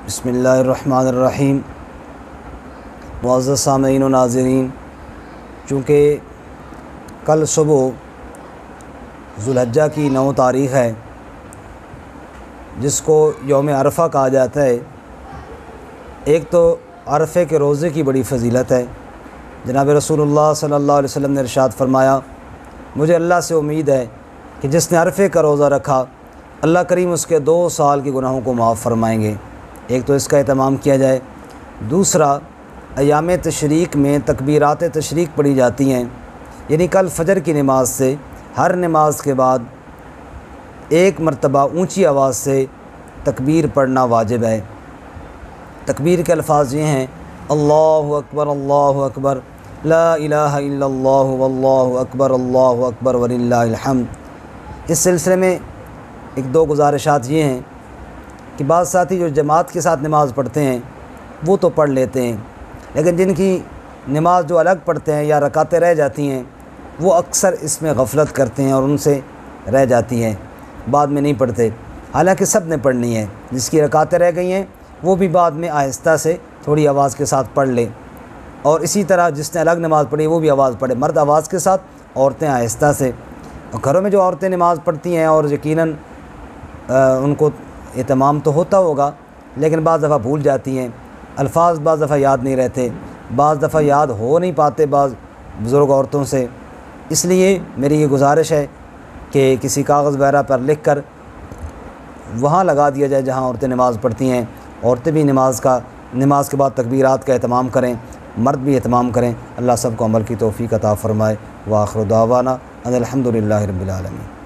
बिस्मिल्लाहिर्रहमानिर्रहीम। मुअज़्ज़ज़ सामीईन व नाज़रीन, चूँकि कल सुबह ज़ुल्हिज्जा की 9 तारीख़ है, जिसको यौम अरफ़ा कहा जाता है। एक तो अरफ़े के रोज़े की बड़ी फ़जीलत है। जनाब रसूलुल्लाह सल्लल्लाहु अलैहि वसल्लम ने इरशाद फ़रमाया, मुझे अल्लाह से उम्मीद है कि जिसने अरफ़े का रोज़ा रखा, अल्लाह करीम उसके 2 साल के गुनाहों को माफ़ फ़रमाएंगे। एक तो इसका एहतमाम किया जाए। दूसरा, अयाम तशरीक़ में तकबीरात तशरीक़ पढ़ी जाती हैं, यानी कल फ़जर की नमाज से हर नमाज के बाद एक मरतबा ऊंची आवाज़ से तकबीर पढ़ना वाजिब है। तकबीर के अल्फाज ये हैं, अल्लाहु अकबर, ला इलाहा इल्लल्लाहु वल्लाहु अकबर वलिल्लाहिल हम्द। इस सिलसिले में एक दो गुजारिशात ये हैं कि बाद साथी जो जमात के साथ नमाज़ पढ़ते हैं वो तो पढ़ लेते हैं, लेकिन जिनकी नमाज जो अलग पढ़ते हैं या रकातें रह जाती हैं, वो अक्सर इसमें गफलत करते हैं और उनसे रह जाती हैं, बाद में नहीं पढ़ते। हालांकि सब ने पढ़नी है। जिसकी रकातें रह गई हैं वो भी बाद में आहिस्ता से थोड़ी आवाज़ के साथ पढ़ ले, और इसी तरह जिसने अलग नमाज़ पढ़ी वो भी आवाज़ पढ़े। मर्द आवाज़ के साथ, औरतें आहिस्ता से। और घरों में जो औरतें नमाज़ पढ़ती हैं और यकीनन उनको एहतमाम तो होता होगा, लेकिन बाज़ दफ़ा भूल जाती हैं, अल्फाज बाज़ दफ़ा याद नहीं रहते, बाज़ दफ़ा याद हो नहीं पाते बाज़ बुज़ुर्ग औरतों से। इसलिए मेरी ये गुजारिश है कि किसी कागज़ वगैरह पर लिख कर वहाँ लगा दिया जाए जहाँ औरतें नमाज़ पढ़ती हैं। औरतें भी नमाज के बाद तकबीरात का एहतमाम करें, मर्द भी एहतमाम करें। अल्लाह सबको अमल की तौफ़ीक़ अता फ़रमाए। व आख़िर दावाना अनिल हम्दुलिल्लाहि रब्बिल आलमीन।